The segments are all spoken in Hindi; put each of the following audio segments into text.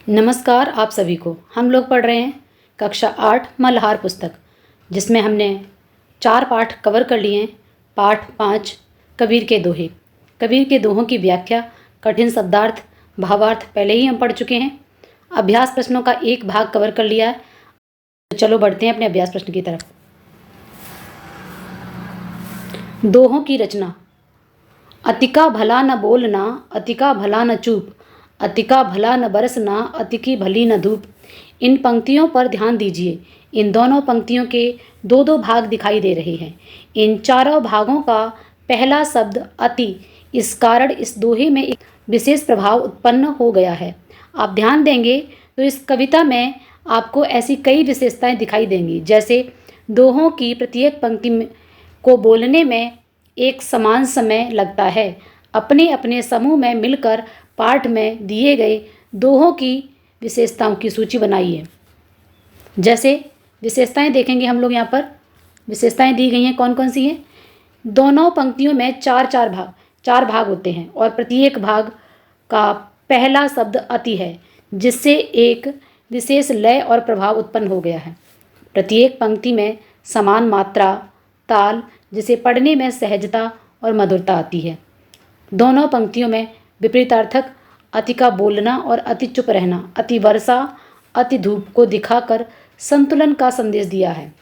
नमस्कार आप सभी को। हम लोग पढ़ रहे हैं कक्षा 8 मल्हार पुस्तक, जिसमें हमने 4 पाठ कवर कर लिए हैं। पाठ 5 कबीर के दोहे। कबीर के दोहों की व्याख्या, कठिन शब्दार्थ, भावार्थ पहले ही हम पढ़ चुके हैं। अभ्यास प्रश्नों का एक भाग कवर कर लिया है। तो चलो बढ़ते हैं अपने अभ्यास प्रश्न की तरफ। दोहों की रचना। अतिका भला न बोलना, अतिका भला न चूप, अतिका भला न बरसना, अति की भली न धूप। इन पंक्तियों पर ध्यान दीजिए। इन दोनों पंक्तियों के दो दो भाग दिखाई दे रहे हैं। इन चारों भागों का पहला शब्द अति, इस कारण इस दोहे में एक विशेष प्रभाव उत्पन्न हो गया है। आप ध्यान देंगे तो इस कविता में आपको ऐसी कई विशेषताएं दिखाई देंगी, जैसे दोहों की प्रत्येक पंक्ति को बोलने में एक समान समय लगता है। अपने अपने समूह में मिलकर पाठ में दिए गए दोहों की विशेषताओं की सूची बनाइए। जैसे विशेषताएं देखेंगे हम लोग। यहाँ पर विशेषताएं दी गई हैं, कौन कौन सी हैं। दोनों पंक्तियों में चार भाग होते हैं और प्रत्येक भाग का पहला शब्द अति है, जिससे एक विशेष लय और प्रभाव उत्पन्न हो गया है। प्रत्येक पंक्ति में समान मात्रा, ताल, जिसे पढ़ने में सहजता और मधुरता आती है। दोनों पंक्तियों में विपरीतार्थक अति का बोलना और अति चुप रहना, अति वर्षा, अति धूप को दिखाकर संतुलन का संदेश दिया है।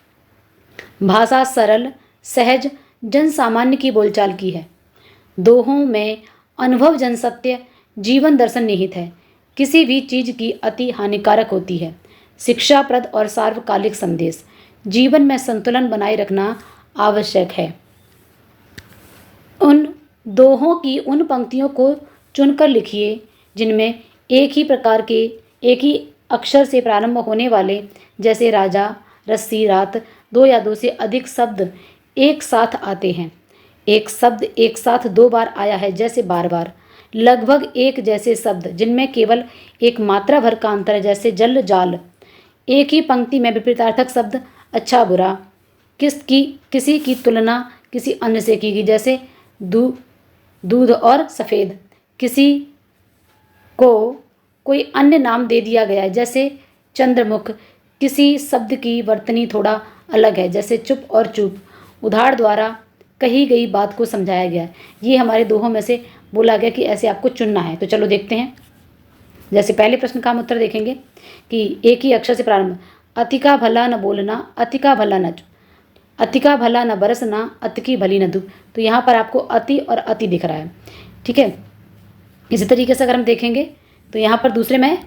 भाषा सरल, सहज, जन सामान्य की बोलचाल की है। दोहों में अनुभव जन सत्य, जीवन दर्शन निहित है। किसी भी चीज़ की अति हानिकारक होती है। शिक्षाप्रद और सार्वकालिक संदेश। जीवन में संतुलन बनाए रखना आवश्यक है। उन दोहों की उन पंक्तियों को चुनकर लिखिए जिनमें एक ही अक्षर से प्रारंभ होने वाले, जैसे राजा, रस्सी, रात, दो या दो से अधिक शब्द एक साथ आते हैं। एक शब्द एक साथ 2 बार आया है, जैसे बार बार। लगभग एक जैसे शब्द जिनमें केवल एक मात्रा भर का अंतर है, जैसे जल, जाल। एक ही पंक्ति में विपरीतार्थक शब्द अच्छा, बुरा। किसी की तुलना किसी अन्य से की गई, जैसे दूध और सफ़ेद। किसी को कोई अन्य नाम दे दिया गया है, जैसे चंद्रमुख। किसी शब्द की वर्तनी थोड़ा अलग है, जैसे चुप और चूप। उदाहरण द्वारा कही गई बात को समझाया गया है। ये हमारे दोहों में से बोला गया कि ऐसे आपको चुनना है। तो चलो देखते हैं। जैसे पहले प्रश्न का हम उत्तर देखेंगे कि एक ही अक्षर से प्रारंभ। अति का भला न बोलना, अति का भला न चूप, अति का भला न बरसना, अति की भली न धूप। तो यहाँ पर आपको अति और अति दिख रहा है, ठीक है। इसी तरीके से अगर हम देखेंगे तो यहाँ पर दूसरे में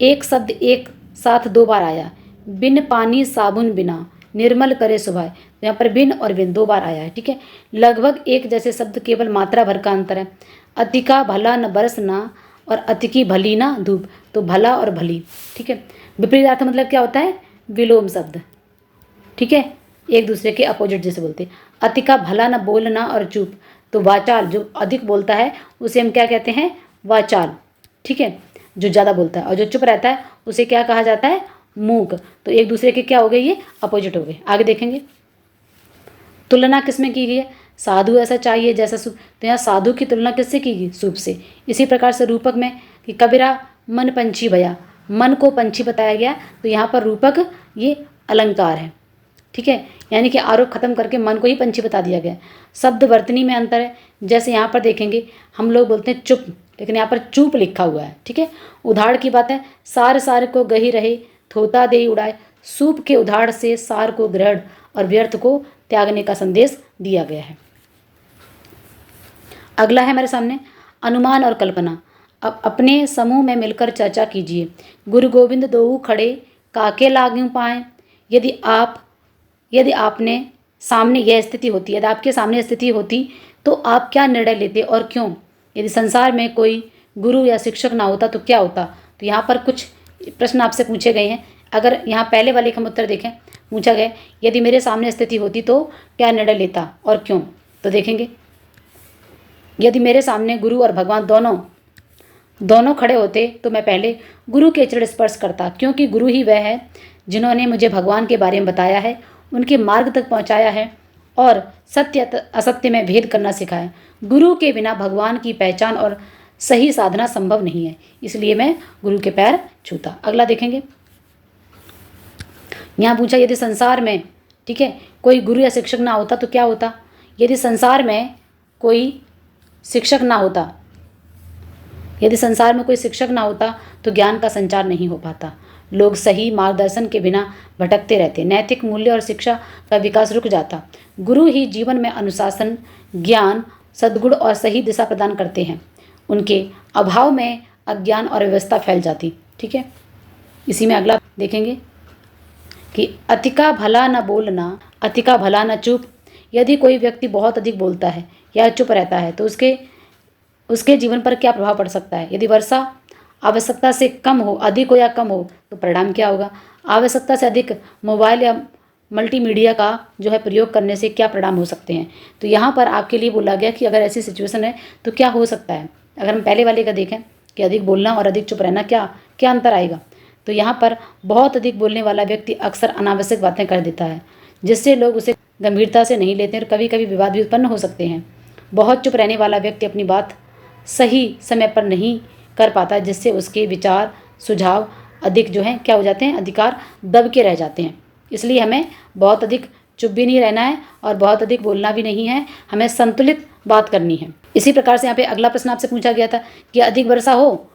एक शब्द एक साथ 2 बार आया। बिन पानी साबुन बिना, निर्मल करे सुभाए। तो यहाँ पर बिन और बिन 2 बार आया है, ठीक है। लगभग एक जैसे शब्द, केवल मात्रा भर का अंतर है। अति का भला न बरसना और अति की भली ना धूप। तो भला और भली, ठीक है। विपरीत अर्थ मतलब क्या होता है? विलोम शब्द, ठीक है, एक दूसरे के अपोजिट जैसे बोलते हैं। अति का भला न बोलना और चुप, तो वाचाल, जो अधिक बोलता है उसे हम क्या कहते हैं? वाचाल, ठीक है, जो ज़्यादा बोलता है। और जो चुप रहता है उसे क्या कहा जाता है? मूक। तो एक दूसरे के क्या हो गए? ये अपोजिट हो गए। आगे देखेंगे। तुलना किसमें की गई है? साधु ऐसा चाहिए जैसा सूप। तो यहाँ साधु की तुलना किससे की गई? सूप से। इसी प्रकार से रूपक में कि कबीरा मन पंछी भया, मन को पंछी बताया गया। तो यहाँ पर रूपक ये अलंकार है, ठीक है, यानी कि आरोप खत्म करके मन को ही पंछी बता दिया गया। शब्द वर्तनी में अंतर है। जैसे यहाँ पर देखेंगे हम लोग बोलते हैं चुप, लेकिन यहाँ पर चूप लिखा हुआ है, ठीक है। उदाहरण की बात है। सार सार को गही रहे, थोता दे उड़ाए। सूप के उदाहरण से सार को ग्रहण और व्यर्थ को त्यागने का संदेश दिया गया है। अगला है हमारे सामने अनुमान और कल्पना। अब अपने समूह में मिलकर चर्चा कीजिए। गुरु गोविंद दोऊ खड़े, काके लागू पाए। यदि आपने सामने यह स्थिति होती, यदि आपके सामने स्थिति होती तो आप क्या निर्णय लेते और क्यों? यदि संसार में कोई गुरु या शिक्षक ना होता तो क्या होता? तो यहाँ पर कुछ प्रश्न आपसे पूछे गए हैं। अगर यहाँ पहले वाले का हम उत्तर देखें, पूछा गया यदि मेरे सामने स्थिति होती तो क्या निर्णय लेता और क्यों? तो देखेंगे, यदि मेरे सामने गुरु और भगवान दोनों खड़े होते तो मैं पहले गुरु के चरण स्पर्श करता, क्योंकि गुरु ही वह है जिन्होंने मुझे भगवान के बारे में बताया है, उनके मार्ग तक पहुंचाया है और सत्य असत्य में भेद करना सिखाया। गुरु के बिना भगवान की पहचान और सही साधना संभव नहीं है, इसलिए मैं गुरु के पैर छूता। अगला देखेंगे, यहाँ पूछा यदि संसार में, ठीक है, कोई गुरु या शिक्षक ना होता तो क्या होता। यदि संसार में कोई शिक्षक ना होता, यदि संसार में कोई शिक्षक ना होता तो ज्ञान का संचार नहीं हो पाता। लोग सही मार्गदर्शन के बिना भटकते रहते, नैतिक मूल्य और शिक्षा का विकास रुक जाता। गुरु ही जीवन में अनुशासन, ज्ञान, सद्गुण और सही दिशा प्रदान करते हैं। उनके अभाव में अज्ञान और व्यवस्था फैल जाती। ठीक है, इसी में अगला देखेंगे कि अति का भला न बोलना, अति का भला न चुप। यदि कोई व्यक्ति बहुत अधिक बोलता है या चुप रहता है तो उसके जीवन पर क्या प्रभाव पड़ सकता है। यदि वर्षा आवश्यकता से कम हो, अधिक हो या कम हो तो परिणाम क्या होगा। आवश्यकता से अधिक मोबाइल या मल्टीमीडिया का जो है प्रयोग करने से क्या परिणाम हो सकते हैं। तो यहाँ पर आपके लिए बोला गया कि अगर ऐसी सिचुएशन है तो क्या हो सकता है। अगर हम पहले वाले का देखें कि अधिक बोलना और अधिक चुप रहना, क्या अंतर आएगा। तो यहाँ पर बहुत अधिक बोलने वाला व्यक्ति अक्सर अनावश्यक बातें कर देता है, जिससे लोग उसे गंभीरता से नहीं लेते और कभी कभी विवाद भी उत्पन्न हो सकते हैं। बहुत चुप रहने वाला व्यक्ति अपनी बात सही समय पर नहीं कर पाता, जिससे उसके विचार सुझाव अधिक जो हैं क्या हो जाते हैं, अधिकार दब के रह जाते हैं। इसलिए हमें बहुत अधिक चुप भी नहीं रहना है और बहुत अधिक बोलना भी नहीं है, हमें संतुलित बात करनी है। इसी प्रकार से यहाँ पे अगला प्रश्न आपसे पूछा गया था कि अधिक वर्षा हो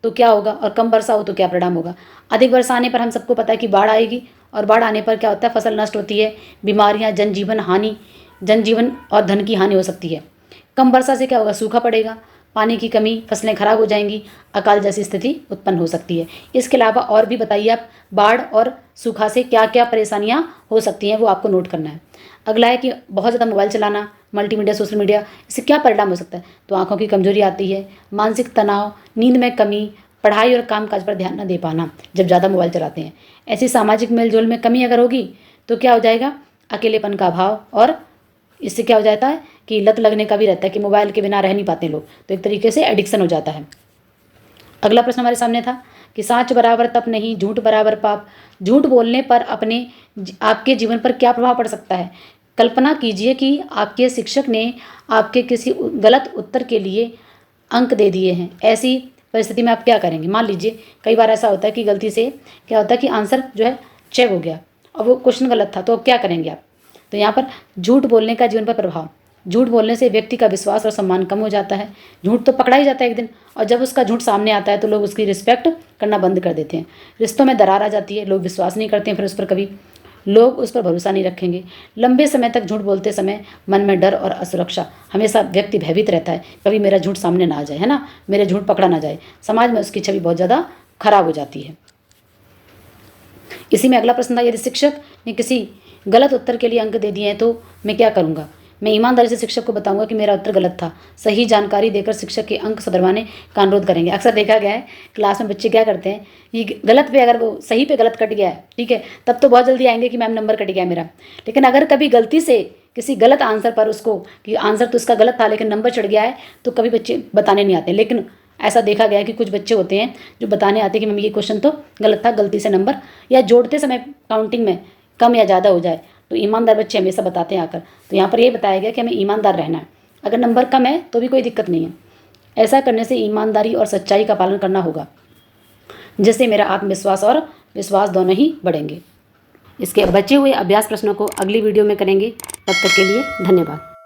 तो क्या होगा और कम वर्षा हो तो क्या परिणाम होगा। अधिक वर्षा आने पर हम सबको पता है कि बाढ़ आएगी और बाढ़ आने पर क्या होता है, फसल नष्ट होती है, बीमारियाँ, जनजीवन और धन की हानि हो सकती है। कम वर्षा से क्या होगा, सूखा पड़ेगा, पानी की कमी, फसलें खराब हो जाएंगी, अकाल जैसी स्थिति उत्पन्न हो सकती है। इसके अलावा और भी बताइए आप, बाढ़ और सूखा से क्या क्या परेशानियां हो सकती हैं, वो आपको नोट करना है। अगला है कि बहुत ज़्यादा मोबाइल चलाना, मल्टीमीडिया, सोशल मीडिया, इससे क्या परिणाम हो सकता है। तो आंखों की कमजोरी आती है, मानसिक तनाव, नींद में कमी, पढ़ाई और कामकाज पर ध्यान न दे पाना जब ज़्यादा मोबाइल चलाते हैं। ऐसी सामाजिक मेलजोल में कमी अगर होगी तो क्या हो जाएगा, अकेलेपन का अभाव, और इससे क्या हो जाता है कि लत लगने का भी रहता है कि मोबाइल के बिना रह नहीं पाते लोग, तो एक तरीके से एडिक्शन हो जाता है। अगला प्रश्न हमारे सामने था कि साँच बराबर तप नहीं, झूठ बराबर पाप। झूठ बोलने पर आपके जीवन पर क्या प्रभाव पड़ सकता है। कल्पना कीजिए कि आपके शिक्षक ने आपके किसी गलत उत्तर के लिए अंक दे दिए हैं। ऐसी परिस्थिति में आप क्या करेंगे। मान लीजिए कई बार ऐसा होता है कि गलती से क्या होता है कि आंसर जो है चेक हो गया और वो क्वेश्चन गलत था, तो अब क्या करेंगे आप। तो यहाँ पर झूठ बोलने का जीवन पर प्रभाव। झूठ बोलने से व्यक्ति का विश्वास और सम्मान कम हो जाता है। झूठ तो पकड़ा ही जाता है एक दिन, और जब उसका झूठ सामने आता है तो लोग उसकी रिस्पेक्ट करना बंद कर देते हैं। रिश्तों में दरार आ जाती है, लोग विश्वास नहीं करते हैं, फिर उस पर कभी लोग उस पर भरोसा नहीं रखेंगे। लंबे समय तक झूठ बोलते समय मन में डर और असुरक्षा, हमेशा व्यक्ति भयभीत रहता है, कभी मेरा झूठ सामने ना आ जाए, है ना, मेरे झूठ पकड़ा ना जाए। समाज में उसकी छवि बहुत ज़्यादा खराब हो जाती है। इसी में अगला प्रश्न था, यदि शिक्षक ने किसी गलत उत्तर के लिए अंक दे दिए हैं तो मैं क्या करूँगा। मैं ईमानदारी से शिक्षक को बताऊंगा कि मेरा उत्तर गलत था। सही जानकारी देकर शिक्षक के अंक सुधरवाने का अनुरोध करेंगे। अक्सर देखा गया है क्लास में बच्चे क्या करते हैं, ये गलत पे अगर वो सही पे गलत कट गया है, ठीक है, तब तो बहुत जल्दी आएंगे कि मैम नंबर कट गया मेरा। लेकिन अगर कभी गलती से किसी गलत आंसर पर उसको कि आंसर तो उसका गलत था लेकिन नंबर चढ़ गया है, तो कभी बच्चे बताने नहीं आते। लेकिन ऐसा देखा गया है कि कुछ बच्चे होते हैं जो बताने आते हैं कि मम्मी ये क्वेश्चन तो गलत था, गलती से नंबर या जोड़ते समय काउंटिंग में कम या ज़्यादा हो जाए, तो ईमानदार बच्चे हमेशा बताते हैं आकर। तो यहाँ पर ये बताया गया कि हमें ईमानदार रहना है। अगर नंबर कम है तो भी कोई दिक्कत नहीं है। ऐसा करने से ईमानदारी और सच्चाई का पालन करना होगा, जिससे मेरा आत्मविश्वास और विश्वास दोनों ही बढ़ेंगे। इसके बचे हुए अभ्यास प्रश्नों को अगली वीडियो में करेंगे। तब तक के लिए धन्यवाद।